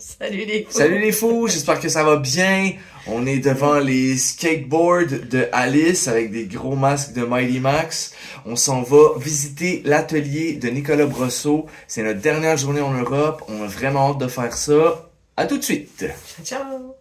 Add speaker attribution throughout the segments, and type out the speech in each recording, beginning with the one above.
Speaker 1: Salut les fous!
Speaker 2: Salut les fous, j'espère que ça va bien. On est devant les skateboards de Alice avec des gros masques de Mighty Max. On s'en va visiter l'atelier de Nicolas Brosseau. C'est notre dernière journée en Europe. On a vraiment hâte de faire ça. À tout de suite!
Speaker 1: Ciao!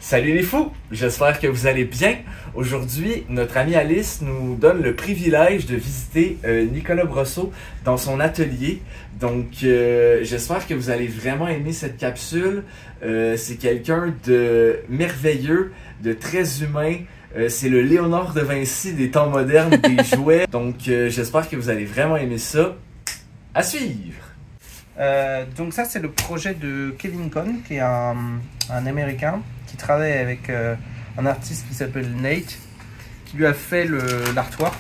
Speaker 2: Salut les fous, j'espère que vous allez bien. Aujourd'hui, notre amie Alice nous donne le privilège de visiter Nicolas Brosseau dans son atelier. Donc, j'espère que vous allez vraiment aimer cette capsule. C'est quelqu'un de merveilleux, de très humain. C'est le Léonard de Vinci des temps modernes des jouets. Donc, j'espère que vous allez vraiment aimer ça. À suivre!
Speaker 3: Donc ça c'est le projet de Kevin Cohn, qui est un Américain qui travaille avec un artiste qui s'appelle Nate, qui lui a fait l'artwork,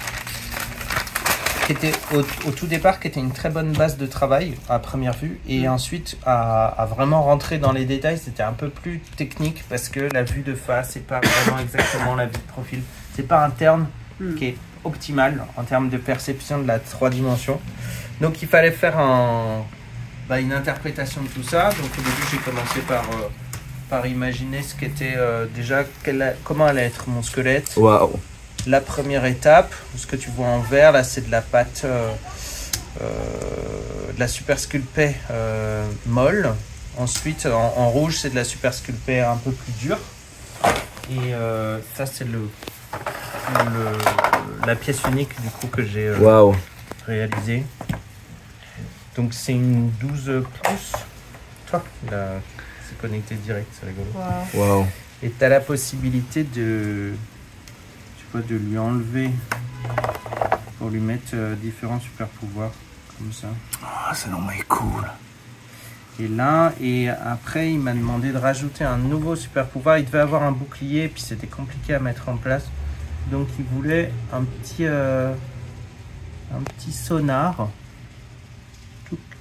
Speaker 3: qui était au tout départ qui était une très bonne base de travail à première vue, et ensuite à vraiment rentrer dans les détails, c'était un peu plus technique parce que la vue de face c'est pas vraiment exactement la vue de profil, c'est pas un terme qui est optimal en termes de perception de la 3 dimensions. Donc il fallait faire une interprétation de tout ça. Donc au début j'ai commencé par imaginer ce qu'était déjà comment allait être mon squelette.
Speaker 2: Waouh!
Speaker 3: La première étape, ce que tu vois en vert là, c'est de la pâte de la super sculpée molle. Ensuite en rouge c'est de la super sculpée un peu plus dure, et ça c'est la pièce unique du coup que j'ai réalisée. Donc c'est une 12 pouces. Toi, c'est connecté direct, c'est rigolo.
Speaker 2: Wow.
Speaker 3: Et tu as la possibilité de lui enlever pour lui mettre différents super pouvoirs comme ça.
Speaker 2: Ah, c'est non mais cool.
Speaker 3: Et après il m'a demandé de rajouter un nouveau super pouvoir. Il devait avoir un bouclier puis c'était compliqué à mettre en place. Donc il voulait un petit sonar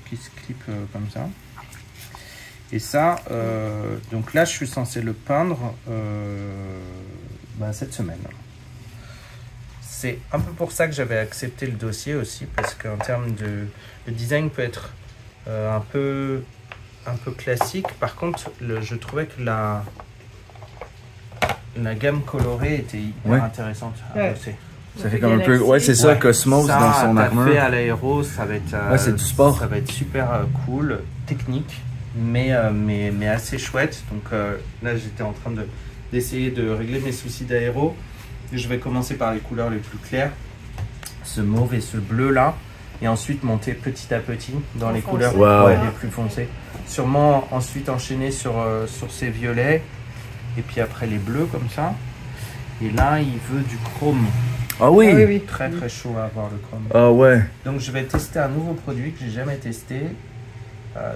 Speaker 3: qui se clip comme ça. Et ça, donc là je suis censé le peindre cette semaine. C'est un peu pour ça que j'avais accepté le dossier aussi, parce qu'en termes le design peut être un peu classique. Par contre, je trouvais que la gamme colorée était hyper intéressante à bosser.
Speaker 2: Ça fait comme un peu, c'est ça, Cosmos ça, dans son armure.
Speaker 3: Fait à l'aéro, ça va être,
Speaker 2: c'est du sport.
Speaker 3: Ça va être super cool, technique, mais assez chouette. Donc là, j'étais en train d'essayer de régler mes soucis d'aéro. Je vais commencer par les couleurs les plus claires, ce mauve et ce bleu là, et ensuite monter petit à petit dans les couleurs les plus foncées. Sûrement ensuite enchaîner sur ces violets, et puis après les bleus comme ça. Et là, il veut du chrome.
Speaker 2: Ah oui.
Speaker 1: Oui.
Speaker 3: Très très chaud à avoir le chrome.
Speaker 2: Ah ouais.
Speaker 3: Donc je vais tester un nouveau produit que j'ai jamais testé.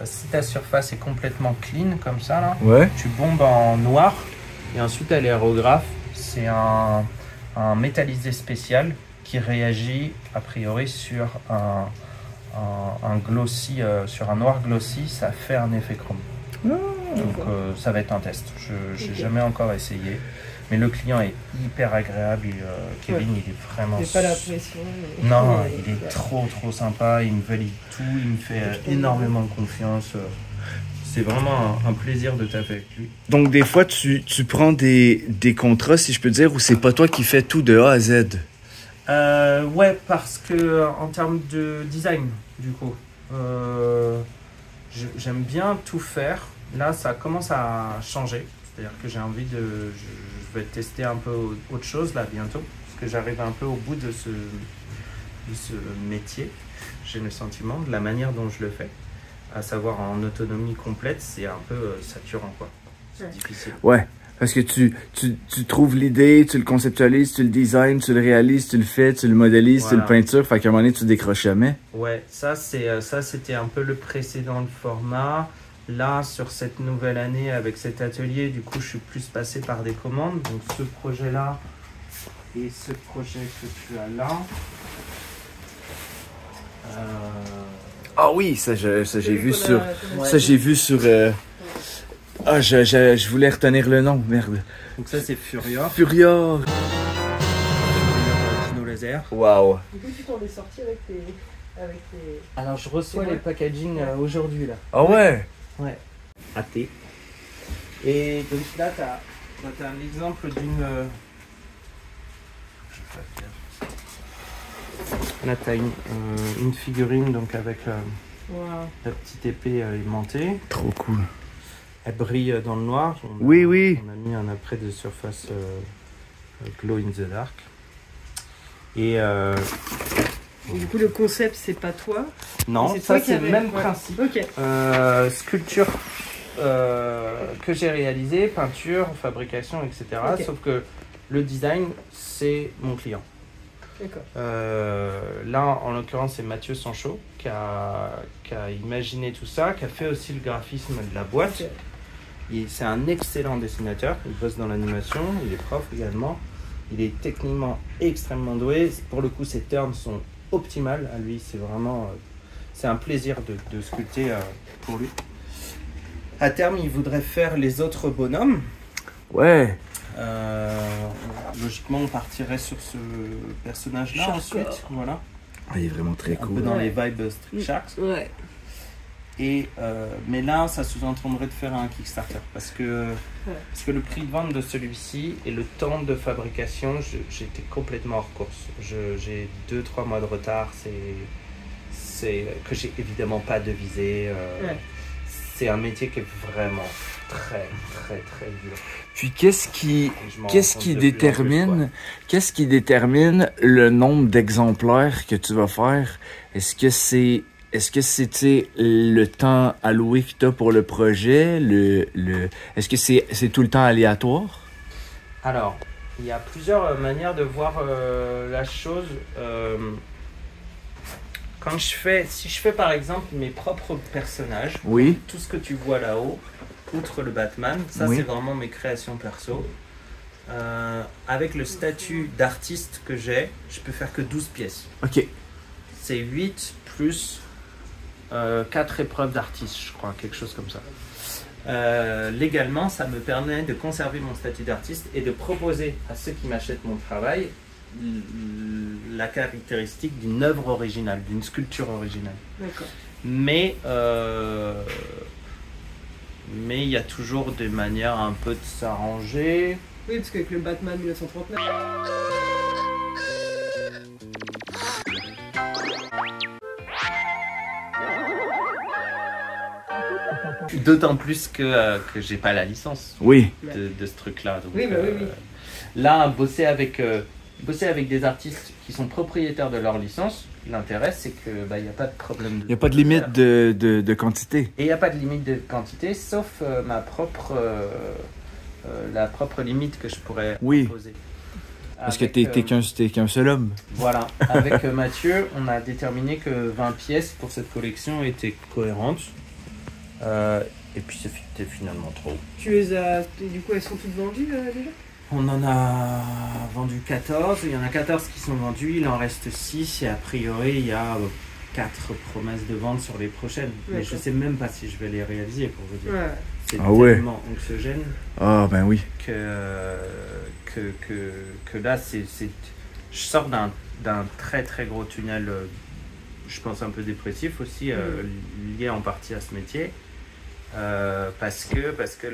Speaker 3: Si ta surface est complètement clean comme ça là, tu bombes en noir, et ensuite à l'aérographe, c'est un métallisé spécial qui réagit a priori sur un glossy, sur un noir glossy, ça fait un effet chrome. Donc ça va être un test. Je n'ai jamais encore essayé. Mais le client est hyper agréable. Kevin, il est vraiment...
Speaker 1: J'ai pas la pression. Mais...
Speaker 3: Non, il est trop sympa. Il me valide tout. Il me fait énormément confiance. C'est vraiment un plaisir de taper avec lui.
Speaker 2: Donc des fois, tu prends des contrats, si je peux dire, ou c'est pas toi qui fais tout de A à Z?
Speaker 3: Ouais, parce que en termes de design, du coup, j'aime bien tout faire. Là, ça commence à changer. C'est-à-dire que j'ai envie je vais tester un peu autre chose là bientôt, parce que j'arrive un peu au bout de ce métier. J'ai le sentiment de la manière dont je le fais, à savoir en autonomie complète, c'est un peu saturant quoi. C'est difficile.
Speaker 2: Ouais, parce que tu trouves l'idée, tu le conceptualises, tu le designs, tu le réalises, tu le fais, tu le modélises, tu le peintures, fait qu'à un moment donné tu décroches jamais.
Speaker 3: Ouais, ça c'était un peu le précédent format. Là, sur cette nouvelle année, avec cet atelier, du coup, je suis plus passé par des commandes. Donc, ce projet-là et ce projet que tu as là.
Speaker 2: Ah oui, ça j'ai vu sur... Ça j'ai vu sur... Ah, je voulais retenir le nom, merde.
Speaker 3: Donc ça, c'est Furia.
Speaker 2: Furia
Speaker 3: Dino Laser.
Speaker 2: Waouh.
Speaker 1: Du coup, tu t'en es sorti avec tes...
Speaker 3: Alors, je reçois les packaging aujourd'hui, là.
Speaker 2: Ah ouais?
Speaker 3: Ouais. athée. Et donc là, tu as un exemple d'une... Là, tu as une figurine donc avec
Speaker 1: Wow.
Speaker 3: la petite épée aimantée.
Speaker 2: Trop cool.
Speaker 3: Elle brille dans le noir.
Speaker 2: Oui, oui.
Speaker 3: On a mis un après de surface glow in the dark. Et
Speaker 1: Et du coup, le concept, c'est pas toi.
Speaker 3: non,
Speaker 1: C'est
Speaker 3: ça
Speaker 1: toi qui
Speaker 3: c'est le
Speaker 1: avais-
Speaker 3: même
Speaker 1: ouais.
Speaker 3: principe.
Speaker 1: Ok.
Speaker 3: Sculpture que j'ai réalisée, peinture, fabrication, etc.
Speaker 1: Ok.
Speaker 3: Sauf que le design, c'est mon client.
Speaker 1: D'accord.
Speaker 3: Là, en l'occurrence, c'est Mathieu Sancho qui a imaginé tout ça, qui a fait aussi le graphisme de la boîte.
Speaker 1: Ok.
Speaker 3: C'est un excellent dessinateur, il bosse dans l'animation, il est prof également. Il est techniquement extrêmement doué. Pour le coup, ses turns sont optimales. À lui, c'est vraiment... c'est un plaisir de sculpter pour lui. À terme, il voudrait faire les autres bonhommes.
Speaker 2: Ouais.
Speaker 3: Logiquement, on partirait sur ce personnage-là
Speaker 1: Shark.
Speaker 3: ensuite. Voilà.
Speaker 2: Ah, il est vraiment très
Speaker 3: Un peu
Speaker 2: cool.
Speaker 3: dans
Speaker 1: Ouais.
Speaker 3: les vibes Street Sharks.
Speaker 1: Ouais.
Speaker 3: Et, mais là, ça sous-entendrait de faire un Kickstarter parce que le prix de vente de celui-ci et le temps de fabrication, j'étais complètement hors course. J'ai 2-3 mois de retard. C'est que j'ai évidemment pas devisé.
Speaker 1: Ouais.
Speaker 3: C'est un métier qui est vraiment très, très, très dur.
Speaker 2: Puis qu'est-ce qui
Speaker 3: Et je m'en rends compte de plus en plus,
Speaker 2: qu'est-ce qui détermine le nombre d'exemplaires que tu vas faire? Est-ce que c'est tu sais, le temps alloué que tu as pour le projet? Est-ce que c'est tout le temps aléatoire?
Speaker 3: Alors, il y a plusieurs manières de voir la chose. Si je fais par exemple mes propres personnages,
Speaker 2: Oui.
Speaker 3: tout ce que tu vois là-haut, outre le Batman, ça
Speaker 2: Oui.
Speaker 3: c'est vraiment mes créations perso. Avec le statut d'artiste que j'ai, je peux faire que 12 pièces.
Speaker 2: OK.
Speaker 3: C'est 8 plus 4 épreuves d'artiste, je crois, quelque chose comme ça. Légalement, ça me permet de conserver mon statut d'artiste et de proposer à ceux qui m'achètent mon travail la caractéristique d'une œuvre originale, d'une sculpture originale.
Speaker 1: D'accord.
Speaker 3: Mais il y a toujours des manières un peu de s'arranger.
Speaker 1: Oui, parce qu'avec le Batman 1939.
Speaker 3: D'autant plus que j'ai pas la licence
Speaker 2: Oui.
Speaker 3: de ce truc-là. Donc,
Speaker 1: Oui, bah oui.
Speaker 3: là, bosser avec des artistes qui sont propriétaires de leur licence, l'intérêt c'est que il n'y a pas de problème.
Speaker 2: Il n'y a pas de limite de quantité.
Speaker 3: Et il n'y a pas de limite de quantité, sauf la propre limite que je pourrais
Speaker 2: Oui.
Speaker 3: imposer.
Speaker 2: Parce que
Speaker 3: Avec,
Speaker 2: t'es qu'un seul homme.
Speaker 3: Voilà, avec Mathieu, on a déterminé que 20 pièces pour cette collection étaient cohérentes. Et puis c'était finalement trop.
Speaker 1: Tu les as. Du coup, elles sont toutes vendues déjà?
Speaker 3: On en a vendu 14, il y en a 14 qui sont vendus, il en reste 6 et a priori il y a 4 promesses de vente sur les prochaines. Mais je
Speaker 1: D'accord.
Speaker 3: sais même pas si je vais les réaliser pour vous dire.
Speaker 1: Ouais.
Speaker 3: C'est
Speaker 2: Ah ouais.
Speaker 3: tellement anxiogène
Speaker 2: Ah, ben oui.
Speaker 3: que là je sors d'un très très gros tunnel, je pense un peu dépressif aussi, lié en partie à ce métier. Parce que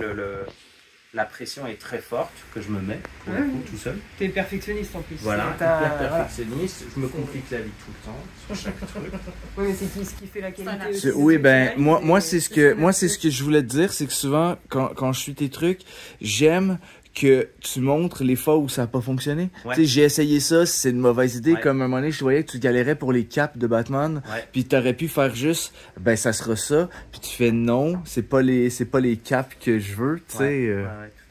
Speaker 3: la pression est très forte que je me mets pour le coup tout seul.
Speaker 1: T'es perfectionniste en plus.
Speaker 3: Voilà,
Speaker 1: Ouais,
Speaker 3: hyper perfectionniste, je me complique la vie tout le temps sur chaque truc.
Speaker 1: Ouais, mais c'est ce qui fait la qualité aussi.
Speaker 2: C'est- Oui, ben moi c'est ce que je voulais te dire, c'est que souvent quand je suis tes trucs, j'aime que tu montres les fois où ça n'a pas fonctionné.
Speaker 3: Ouais.
Speaker 2: Tu sais, j'ai essayé ça, c'est une mauvaise idée.
Speaker 3: Ouais.
Speaker 2: Comme à un moment donné, je voyais que tu galérais pour les caps de Batman.
Speaker 3: Ouais.
Speaker 2: Puis t'aurais pu faire juste, ben ça sera ça. Puis tu fais non, c'est pas les caps que je veux, tu sais.
Speaker 3: Ouais.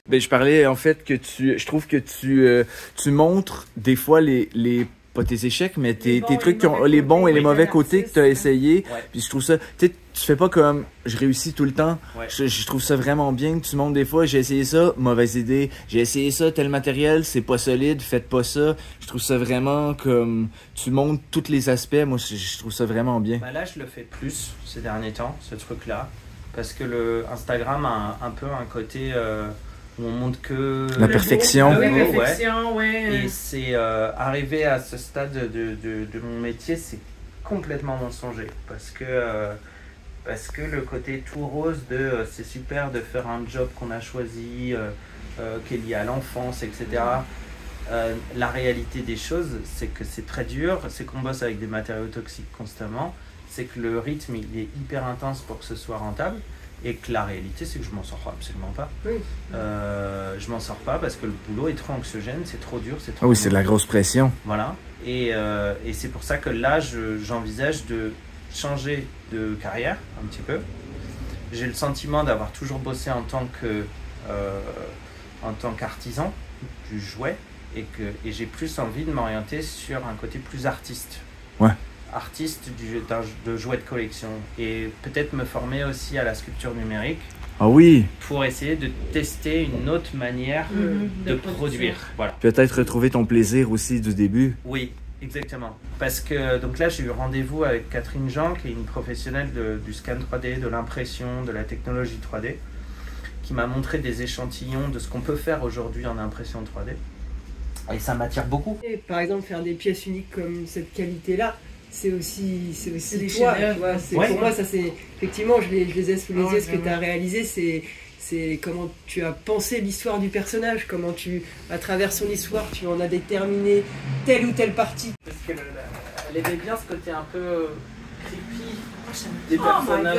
Speaker 2: Ben je parlais en fait que je trouve que tu montres des fois les pas tes échecs, mais tes
Speaker 1: bons et
Speaker 2: trucs
Speaker 1: les
Speaker 2: qui ont
Speaker 1: mauvais
Speaker 2: les bons et les
Speaker 1: côtés,
Speaker 2: mauvais
Speaker 1: oui,
Speaker 2: côtés que
Speaker 1: l'artiste.
Speaker 2: tu as essayé.
Speaker 3: Ouais.
Speaker 2: Puis je trouve ça, tu sais, tu fais pas comme je réussis tout le temps.
Speaker 3: Ouais.
Speaker 2: Je trouve ça vraiment bien que tu montres des fois, j'ai essayé ça, mauvaise idée. J'ai essayé ça, tel matériel, c'est pas solide, faites pas ça. Je trouve ça vraiment comme tu montres tous les aspects. Moi, je trouve ça vraiment bien.
Speaker 3: Là, je le fais plus ces derniers temps, ce truc-là, parce que le Instagram a un peu un côté où on montre que
Speaker 2: La perfection.
Speaker 1: Ah oui,
Speaker 3: Ouais.
Speaker 1: perfection, ouais.
Speaker 3: Et c'est arrivé à ce stade de mon métier, c'est complètement mensonger parce que parce que le côté tout rose de c'est super de faire un job qu'on a choisi, qui est lié à l'enfance, etc. La réalité des choses, c'est que c'est très dur, c'est qu'on bosse avec des matériaux toxiques constamment, c'est que le rythme il est hyper intense pour que ce soit rentable, et que la réalité c'est que je m'en sors absolument pas.
Speaker 1: Oui.
Speaker 3: Je m'en sors pas parce que le boulot est trop anxiogène, c'est trop dur, c'est trop...
Speaker 2: Ah oui, c'est de la grosse pression.
Speaker 3: Voilà, et c'est pour ça que là j'envisage de changer de carrière un petit peu. J'ai le sentiment d'avoir toujours bossé en tant qu'artisan du jouet, et j'ai plus envie de m'orienter sur un côté plus artiste.
Speaker 2: Ouais.
Speaker 3: Artiste de jouets de collection, et peut-être me former aussi à la sculpture numérique
Speaker 2: Ah oui.
Speaker 3: pour essayer de tester une autre manière de produire. Voilà.
Speaker 2: Peut-être retrouver ton plaisir aussi du début.
Speaker 3: Oui, exactement. Parce que donc là j'ai eu rendez-vous avec Catherine Jean, qui est une professionnelle du scan 3D, de l'impression, de la technologie 3D, qui m'a montré des échantillons de ce qu'on peut faire aujourd'hui en impression 3D. Et ça m'attire beaucoup.
Speaker 1: Et par exemple, faire des pièces uniques comme cette qualité-là, c'est aussi
Speaker 4: des
Speaker 1: toi,
Speaker 4: chefs-d'œuvre.
Speaker 1: tu vois.
Speaker 3: Ouais.
Speaker 1: Pour moi, ça c'est effectivement, je les ai sous les yeux, ce que
Speaker 4: vraiment.
Speaker 1: tu as réalisé, c'est comment tu as pensé l'histoire du personnage, comment à travers son histoire, tu en as déterminé telle ou telle partie.
Speaker 3: Parce qu'elle aimait bien ce côté un peu creepy des
Speaker 4: Oh my
Speaker 3: personnages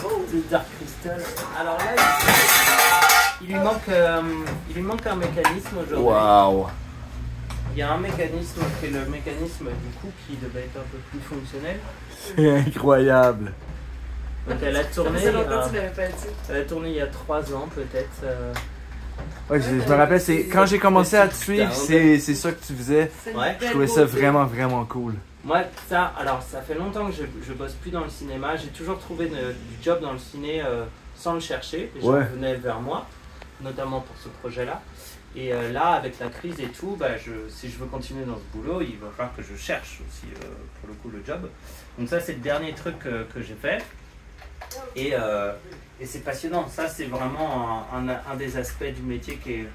Speaker 4: god.
Speaker 3: de Dark Crystal. Alors là, il lui manque un mécanisme aujourd'hui.
Speaker 2: Waouh.
Speaker 3: Il y a un mécanisme qui est le mécanisme du coup qui devait être un peu plus fonctionnel.
Speaker 2: C'est incroyable.
Speaker 3: Donc elle a tourné,
Speaker 4: Ça fait longtemps que tu l'avais pas dit.
Speaker 3: elle a tourné il y a 3 ans peut-être.
Speaker 2: Ouais, je me rappelle, c'est quand j'ai commencé à te suivre, c'est ça que tu faisais.
Speaker 3: Ouais.
Speaker 2: Je trouvais ça vraiment, vraiment cool.
Speaker 3: Moi, alors ça fait longtemps que je bosse plus dans le cinéma. J'ai toujours trouvé du job dans le ciné sans le chercher. Les gens
Speaker 2: Ouais.
Speaker 3: venaient vers moi, notamment pour ce projet-là. Et là, avec la crise et tout, si je veux continuer dans ce boulot, il va falloir que je cherche aussi pour le coup le job. Donc ça, c'est le dernier truc que j'ai fait. Et c'est passionnant. Ça, c'est vraiment un des aspects du métier qui est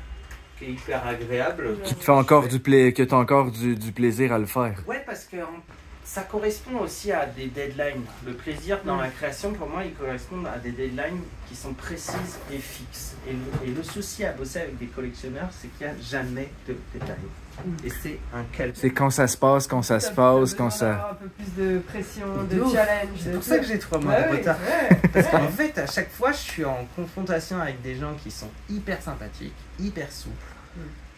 Speaker 3: hyper agréable.
Speaker 2: Qui te fait encore que t'as encore du plaisir à le faire.
Speaker 3: Ouais, parce que ça correspond aussi à des deadlines. Le plaisir dans la création, pour moi, il correspond à des deadlines qui sont précises et fixes. Et le souci à bosser avec des collectionneurs, c'est qu'il n'y a jamais de détails. Et c'est un calcul.
Speaker 2: C'est quand ça se passe, quand ça se passe, quand ça...
Speaker 1: Un peu plus de pression,
Speaker 3: De
Speaker 1: de
Speaker 3: ouf.
Speaker 1: challenge.
Speaker 3: C'est pour ça que j'ai 3 mois de retard. Parce qu'en fait, à chaque fois, je suis en confrontation avec des gens qui sont hyper sympathiques, hyper souples,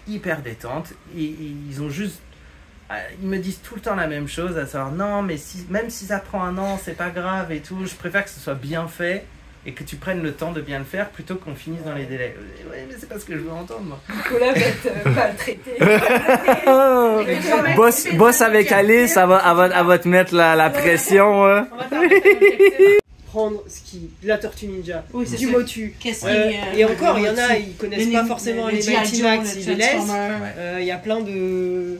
Speaker 3: hyper détentes. Et ils ont juste... Ils me disent tout le temps la même chose, à savoir non, mais même si ça prend 1 an, c'est pas grave et tout. Je préfère que ce soit bien fait et que tu prennes le temps de bien le faire plutôt qu'on finisse dans les délais. Ouais, mais c'est pas ce que je veux entendre, moi.
Speaker 1: Nicolas va être maltraité.
Speaker 2: Boss avec Alice, elle va te mettre la pression. Hein.
Speaker 4: On va faire un
Speaker 1: Prendre la Tortue Ninja,
Speaker 4: Oui, c'est
Speaker 1: du
Speaker 4: ça.
Speaker 1: Motu.
Speaker 4: Qu'est-ce
Speaker 1: Et encore, il y en a, ils connaissent pas forcément les Mighty Max, ils les laissent. Il y a plein de...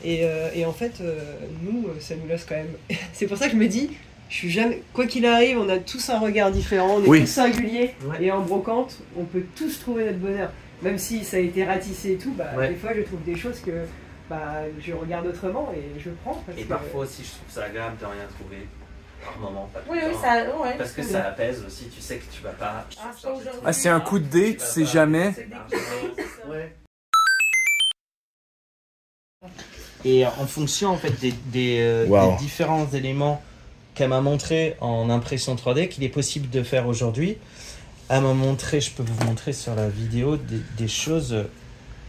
Speaker 1: Et en fait, nous, ça nous laisse quand même... C'est pour ça que je me dis, je suis jamais... Quoi qu'il arrive, on a tous un regard différent, on est
Speaker 2: Oui.
Speaker 1: tous singuliers.
Speaker 3: Ouais.
Speaker 1: Et en brocante, on peut tous trouver notre bonheur. Même si ça a été ratissé et tout,
Speaker 3: Ouais.
Speaker 1: des fois je trouve des choses que je regarde autrement et je prends. Parce
Speaker 3: Et
Speaker 1: que...
Speaker 3: parfois aussi, je trouve ça agréable de rien trouver. Par moment, pas tout
Speaker 4: Oui,
Speaker 3: le
Speaker 4: oui,
Speaker 3: temps.
Speaker 4: ça. Ouais.
Speaker 3: Parce que ça apaise aussi, tu sais que tu vas pas.
Speaker 4: Ah, c'est pas aujourd'hui.
Speaker 2: Ah, c'est un coup de dé, tu sais jamais.
Speaker 3: Ouais. Et en fonction en fait des différents éléments qu'elle m'a montré en impression 3D qu'il est possible de faire aujourd'hui, elle m'a montré, je peux vous montrer sur la vidéo des choses,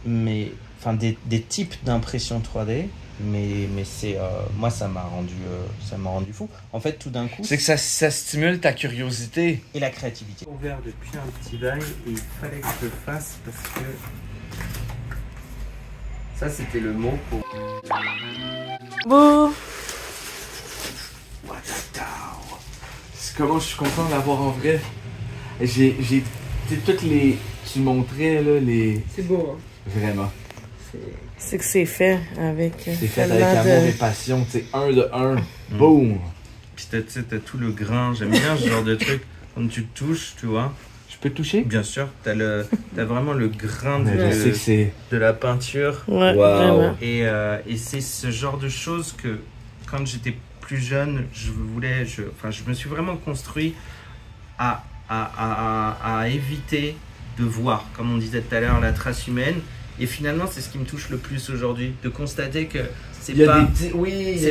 Speaker 3: mais enfin des types d'impression 3D, mais c'est moi ça m'a rendu fou. En fait, tout d'un coup,
Speaker 2: C'est que ça stimule ta curiosité.
Speaker 3: et la créativité. Ouvert depuis un petit bail et il fallait que je le fasse parce que ça c'était le mot pour
Speaker 4: Bouh.
Speaker 2: C'est comment je suis content de l'avoir en vrai. J'ai toutes les... Tu montrais là, les...
Speaker 1: C'est beau, hein.
Speaker 2: Vraiment.
Speaker 4: C'est que c'est fait avec.
Speaker 2: C'est fait avec amour et passion, tu sais, 1 de 1. Boum!
Speaker 3: Puis t'as tout le grain, j'aime bien ce genre de truc. Quand tu te touches, tu vois.
Speaker 2: Je peux te toucher?
Speaker 3: Bien sûr, t'as vraiment le grain
Speaker 2: Mais je sais que c'est...
Speaker 3: de la peinture.
Speaker 4: Ouais,
Speaker 2: Wow.
Speaker 4: vraiment.
Speaker 3: Et c'est ce genre de choses que quand j'étais plus jeune, je me suis vraiment construit à éviter de voir, comme on disait tout à l'heure, la trace humaine. Et finalement, c'est ce qui me touche le plus aujourd'hui, de constater que c'est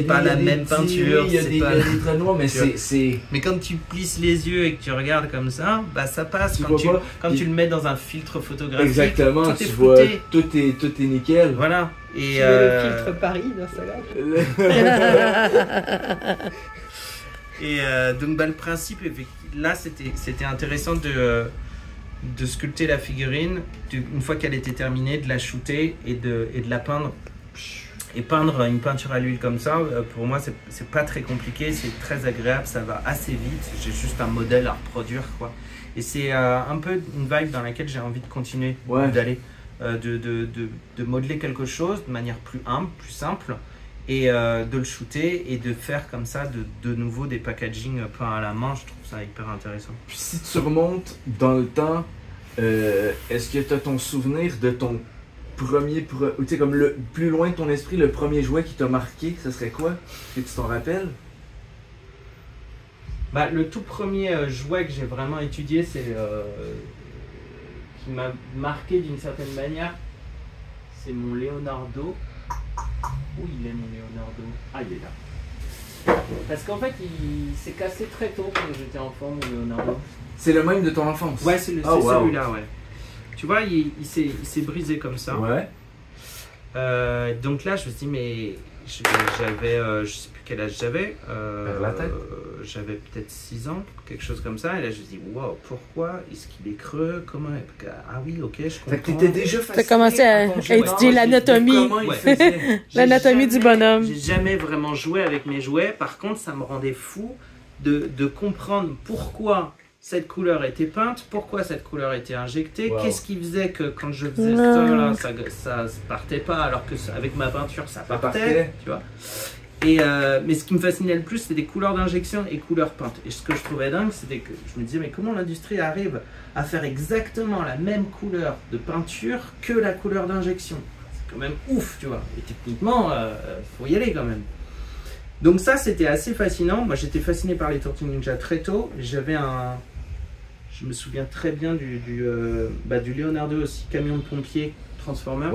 Speaker 3: pas la même peinture.
Speaker 2: Il y a des traits noirs, mais c'est...
Speaker 3: Mais quand tu plisses les yeux et que tu regardes comme ça, bah ça passe. Quand tu le mets dans un filtre photographique,
Speaker 2: exactement,
Speaker 3: tout est
Speaker 2: vois,
Speaker 3: flouté.
Speaker 2: tout est nickel.
Speaker 3: Voilà. Et
Speaker 1: le filtre Paris dans ça.
Speaker 3: Et donc bah, le principe, là c'était intéressant de sculpter la figurine, une fois qu'elle était terminée, de la shooter et de la peindre. Et peindre une peinture à l'huile comme ça, pour moi c'est pas très compliqué, c'est très agréable, ça va assez vite, j'ai juste un modèle à reproduire quoi. Et c'est un peu une vibe dans laquelle j'ai envie de continuer d'aller, de modeler quelque chose de manière plus humble, plus simple, et de le shooter et de faire comme ça de nouveau des packaging peints à la main. Je trouve ça hyper intéressant.
Speaker 2: Puis si tu remontes dans le temps, est-ce que tu as ton souvenir de ton premier, tu sais, comme le plus loin de ton esprit, le premier jouet qui t'a marqué, ce serait quoi? Est-ce que tu t'en rappelles?
Speaker 3: Bah, le tout premier jouet que j'ai vraiment étudié, c'est qui m'a marqué d'une certaine manière, c'est mon Leonardo. Où il est mon Leonardo? Ah, il est là. Parce qu'en fait, il s'est cassé très tôt quand j'étais enfant, mon Leonardo.
Speaker 2: C'est le même de ton enfance?
Speaker 3: Ouais, c'est celui-là, ouais. Tu vois, il s'est brisé comme ça.
Speaker 2: Ouais.
Speaker 3: Donc là, je me suis dit, mais j'avais, je sais plus quel âge j'avais.
Speaker 2: La tête.
Speaker 3: J'avais peut-être 6 ans, quelque chose comme ça. Et là, je me suis dit, wow, pourquoi est-ce qu'il est creux? Comment? Ah oui, ok, je comprends.
Speaker 2: Fait que t'étais déjà fasciné.
Speaker 4: T'as commencé à étudier l'anatomie. L'anatomie du bonhomme.
Speaker 3: J'ai jamais vraiment joué avec mes jouets. Par contre, ça me rendait fou de comprendre pourquoi cette couleur était peinte, pourquoi cette couleur était injectée, qu'est-ce qui faisait que quand je faisais ça, là, ça partait pas, alors que avec ma peinture ça partait. Tu vois. Et mais ce qui me fascinait le plus, c'était des couleurs d'injection et couleurs peintes. Et ce que je trouvais dingue, c'était que je me disais, mais comment l'industrie arrive à faire exactement la même couleur de peinture que la couleur d'injection? C'est quand même ouf, tu vois. Et techniquement, faut y aller quand même. Donc ça, c'était assez fascinant. Moi, j'étais fasciné par les Tortues Ninja très tôt. Je me souviens très bien du Leonardo aussi, camion de pompier Transformer,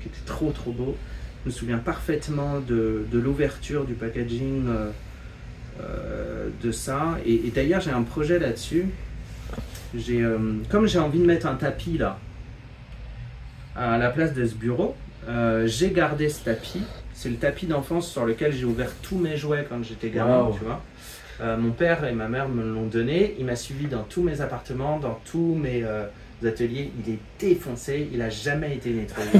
Speaker 3: qui était trop beau. Je me souviens parfaitement de l'ouverture, du packaging de ça. Et d'ailleurs, j'ai un projet là-dessus. Comme j'ai envie de mettre un tapis là, à la place de ce bureau, j'ai gardé ce tapis. C'est le tapis d'enfance sur lequel j'ai ouvert tous mes jouets quand j'étais gamin, tu vois. Mon père et ma mère me l'ont donné. Il m'a suivi dans tous mes appartements, dans tous mes ateliers. Il est défoncé, il n'a jamais été nettoyé.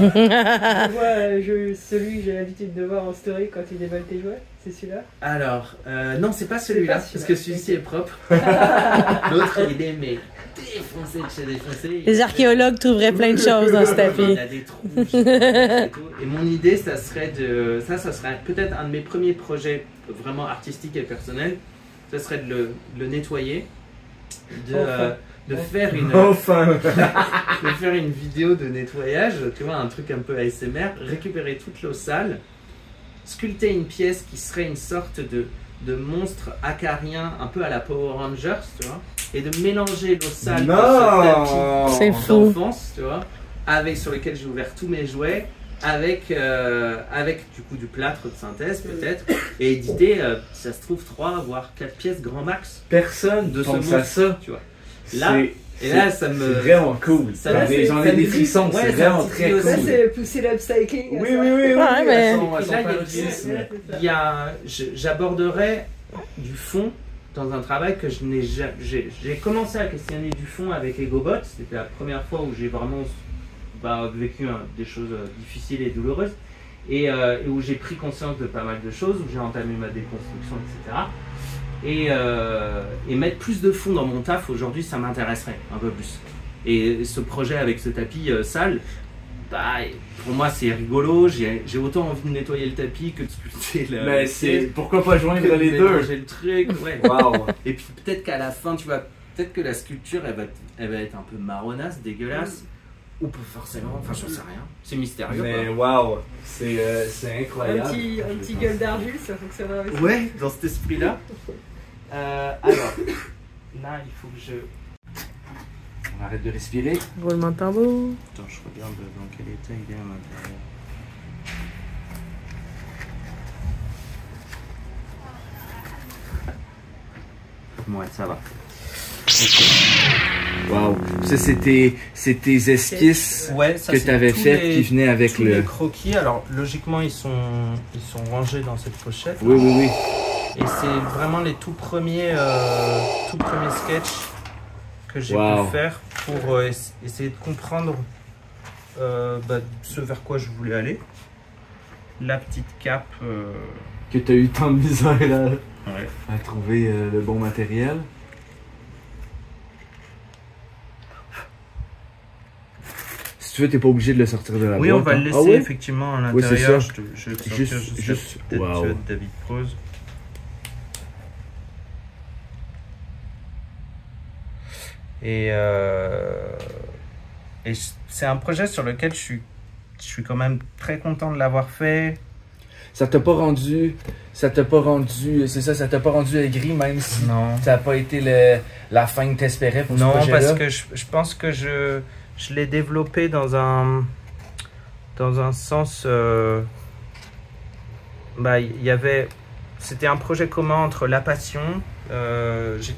Speaker 1: Celui que j'ai l'habitude de voir en story quand il déballe tes jouets, c'est celui-là?
Speaker 3: Alors, non, c'est pas celui-là, parce que celui-ci est propre. L'autre, il est mais défoncé de chez défoncé.
Speaker 4: Les archéologues trouveraient plein de choses dans ce tapis.
Speaker 3: Il a des trous. Et mon idée, ça serait peut-être un de mes premiers projets vraiment artistiques et personnels. Ça serait de le nettoyer, de faire une vidéo de nettoyage, tu vois, un truc un peu ASMR, récupérer toute l'eau sale, sculpter une pièce qui serait une sorte de monstre acarien, un peu à la Power Rangers, tu vois, et de mélanger l'eau sale de ce tapis d'enfance, tu vois, sur lequel j'ai ouvert tous mes jouets, avec du coup du plâtre de synthèse peut-être, et éditer, ça se trouve 3 voire 4 pièces grand max.
Speaker 2: Personne
Speaker 3: de
Speaker 2: pense à ça,
Speaker 3: tu vois. Là, ça me...
Speaker 2: C'est vraiment cool. J'en ai des frissons, c'est vraiment très cool.
Speaker 1: Ça, c'est pousser l'upcycling.
Speaker 2: Oui.
Speaker 3: J'aborderai du fond dans un travail que je n'ai jamais... J'ai commencé à questionner du fond avec EgoBot. C'était la première fois où j'ai vraiment vécu des choses difficiles et douloureuses. Et où j'ai pris conscience de pas mal de choses, où j'ai entamé ma déconstruction, etc. Et mettre plus de fond dans mon taf aujourd'hui, ça m'intéresserait un peu plus. Et ce projet avec ce tapis sale, pour moi c'est rigolo. J'ai autant envie de nettoyer le tapis que de sculpter le.
Speaker 2: Pourquoi pas joindre les deux?
Speaker 3: Le truc, ouais.
Speaker 2: Wow.
Speaker 3: Et puis peut-être qu'à la fin, tu vois, peut-être que la sculpture elle va être un peu marronasse, dégueulasse. ou pas forcément, enfin je sais rien. C'est mystérieux.
Speaker 2: Mais waouh, c'est incroyable.
Speaker 1: Un petit gueule d'argile, ça fonctionnera avec ça.
Speaker 3: Ouais, dans cet esprit-là. Alors, là il faut que je...
Speaker 2: On arrête de respirer.
Speaker 4: Roulement de tambour.
Speaker 3: Attends, je regarde dans quel état il est à l'intérieur. Ouais, ça va.
Speaker 2: Waouh, ça c'est tes esquisses que tu avais faites qui venaient avec
Speaker 3: tous les croquis. Alors logiquement ils sont rangés dans cette pochette.
Speaker 2: Oui, oui, oui.
Speaker 3: Et c'est vraiment les tout premiers sketchs que j'ai pu faire pour essayer de comprendre ce vers quoi je voulais aller. La petite cape.
Speaker 2: Que tu as eu tant de misère
Speaker 3: Ouais.
Speaker 2: à trouver le bon matériel. Si tu veux, t'es pas obligé de le sortir de la boîte.
Speaker 3: Oui, on va le laisser effectivement à l'intérieur.
Speaker 2: Oui,
Speaker 3: je vais le sortir juste de David Prose. Et c'est un projet sur lequel je suis quand même très content de l'avoir fait.
Speaker 2: Ça t'a pas rendu aigri, même si
Speaker 3: non.
Speaker 2: Ça n'a pas été la fin que t'espérais pour ce projet-là?
Speaker 3: Non, parce que je pense que je l'ai développé dans un sens... c'était un projet commun entre la passion. J'ai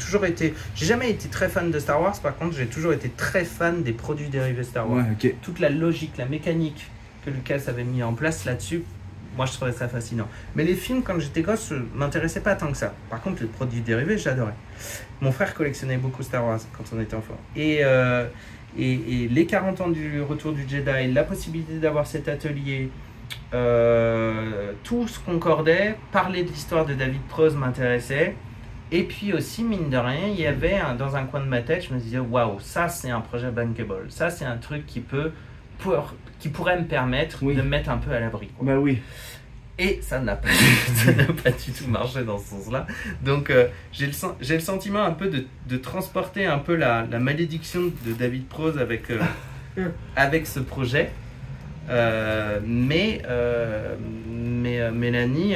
Speaker 3: jamais été très fan de Star Wars, par contre j'ai toujours été très fan des produits dérivés Star Wars.
Speaker 2: Ouais, okay.
Speaker 3: Toute la logique, la mécanique que Lucas avait mis en place là-dessus, moi je trouvais ça fascinant. Mais les films quand j'étais gosse m'intéressaient pas tant que ça. Par contre les produits dérivés j'adorais. Mon frère collectionnait beaucoup Star Wars quand on était enfant. Et les 40 ans du retour du Jedi, la possibilité d'avoir cet atelier, tout se concordait. Parler de l'histoire de David Prose m'intéressait. Et puis aussi, mine de rien, il y avait dans un coin de ma tête, je me disais, waouh, ça c'est un projet bankable. Ça c'est un truc qui pourrait me permettre de me mettre un peu à l'abri.
Speaker 2: Bah oui.
Speaker 3: Et ça n'a pas du tout marché dans ce sens-là. Donc j'ai le sentiment un peu de transporter un peu la malédiction de David Prose avec ce projet. Mais Mélanie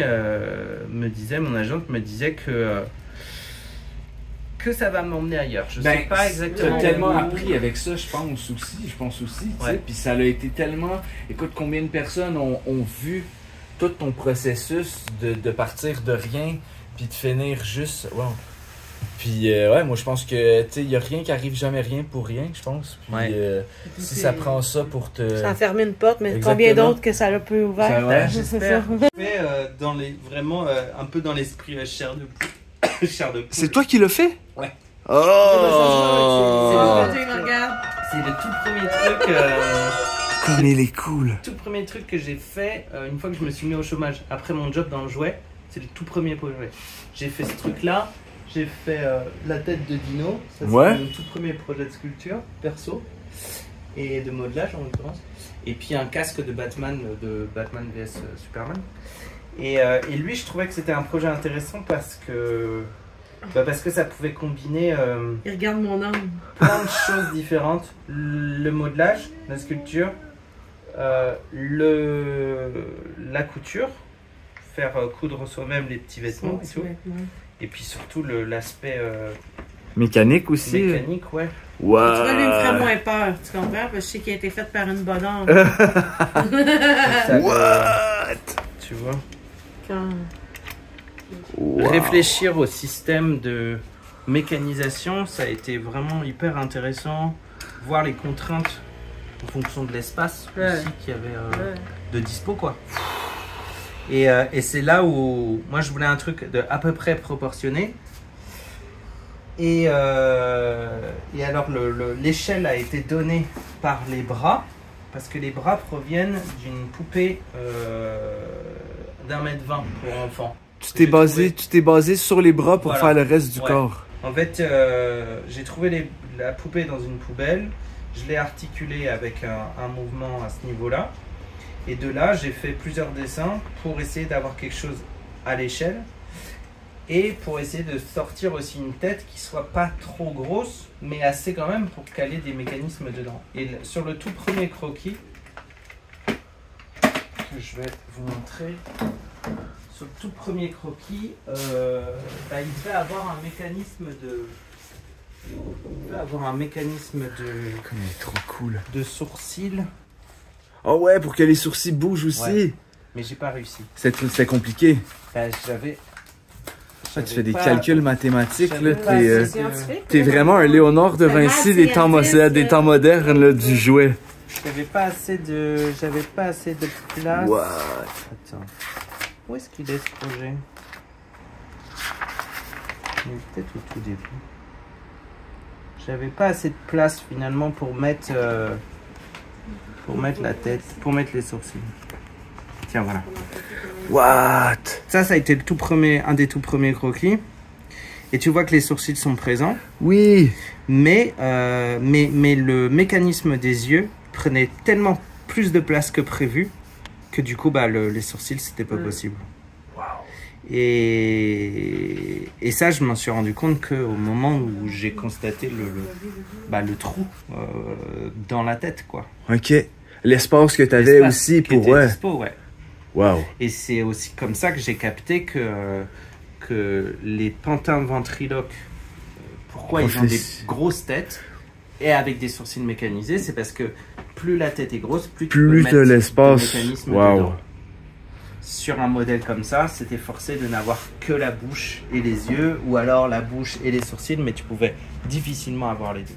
Speaker 3: mon agente me disait que ça va m'emmener ailleurs. Je sais pas exactement.
Speaker 2: Tu as tellement appris avec ça, je pense aussi.
Speaker 3: Ouais.
Speaker 2: Puis ça a été tellement... Écoute, combien de personnes ont vu tout ton processus de partir de rien puis de finir juste... Wow. Puis moi je pense que il n'y a rien qui arrive jamais rien pour rien, je pense. Puis si ça prend ça pour te...
Speaker 4: Ça a fermé une porte, mais combien d'autres que ça a pu ouvert?
Speaker 3: J'espère. Fait vraiment un peu dans l'esprit chair de poule.
Speaker 2: C'est toi qui l'as fait?
Speaker 3: Ouais.
Speaker 2: Oh!
Speaker 3: C'est le tout premier truc...
Speaker 2: Comme il est cool!
Speaker 3: Tout premier truc que j'ai fait une fois que je me suis mis au chômage après mon job dans le jouet, c'est le tout premier projet. J'ai fait ce truc-là, j'ai fait la tête de Dino, ça c'est mon tout premier projet de sculpture perso et de modelage en l'occurrence. Et puis un casque de Batman vs Superman. Et lui, je trouvais que c'était un projet intéressant parce que ça pouvait combiner
Speaker 1: Il regarde mon âme.
Speaker 3: plein de choses différentes. Le modelage, la sculpture, la couture, faire coudre soi-même les petits vêtements et tout. Et puis surtout l'aspect
Speaker 2: mécanique aussi.
Speaker 3: Mécanique, ouais.
Speaker 2: Wow.
Speaker 1: Tu vois, lui, il me ferait moins peur, tu comprends? Parce que je sais qu'il a été fait par une bonne âme.
Speaker 2: What?
Speaker 3: Tu vois? Réfléchir au système de mécanisation, ça a été vraiment hyper intéressant. Voir les contraintes en fonction de l'espace aussi qu'il y avait de dispo, quoi. Et c'est là où moi je voulais un truc à peu près proportionné. Et alors l'échelle a été donnée par les bras, parce que les bras proviennent d'une poupée d'1,20 m pour enfants.
Speaker 2: Tu t'es basé sur les bras pour faire le reste du corps.
Speaker 3: En fait, j'ai trouvé la poupée dans une poubelle, je l'ai articulée avec un mouvement à ce niveau-là. Et de là, j'ai fait plusieurs dessins pour essayer d'avoir quelque chose à l'échelle. Et pour essayer de sortir aussi une tête qui soit pas trop grosse, mais assez quand même pour caler des mécanismes dedans. Et sur le tout premier croquis, que je vais vous montrer, sur le tout premier croquis, il devait avoir un mécanisme de... Il va avoir un mécanisme de...
Speaker 2: Comme il est trop cool.
Speaker 3: De sourcils.
Speaker 2: Oh ouais, pour que les sourcils bougent aussi.
Speaker 3: Ouais, mais j'ai pas réussi.
Speaker 2: C'est compliqué. Tu fais des calculs mathématiques, là. T'es vraiment un Léonard de Vinci des temps modernes, là, du jouet.
Speaker 3: J'avais pas assez de place.
Speaker 2: What?
Speaker 3: Attends. Où est-ce qu'il est ce projet? Il est peut-être au tout début. J'avais pas assez de place finalement pour mettre la tête, pour mettre les sourcils. Tiens, voilà.
Speaker 2: What?
Speaker 3: Ça a été un des tout premiers croquis. Et tu vois que les sourcils sont présents.
Speaker 2: Oui.
Speaker 3: Mais le mécanisme des yeux prenait tellement plus de place que prévu que du coup, les sourcils, c'était pas possible.
Speaker 2: Wow.
Speaker 3: Et ça, je m'en suis rendu compte qu'au moment où j'ai constaté le trou dans la tête, quoi.
Speaker 2: Ok. L'espace que tu avais aussi pour...
Speaker 3: Était dispo, ouais.
Speaker 2: Wow.
Speaker 3: Et c'est aussi comme ça que j'ai capté que les pantins ventriloques, pourquoi ils ont des grosses têtes et avec des sourcils mécanisés, c'est parce que plus la tête est grosse, plus tu peux mettre
Speaker 2: de l'espace.
Speaker 3: Dedans. Sur un modèle comme ça, c'était forcé de n'avoir que la bouche et les yeux, ou alors la bouche et les sourcils, mais tu pouvais difficilement avoir les deux.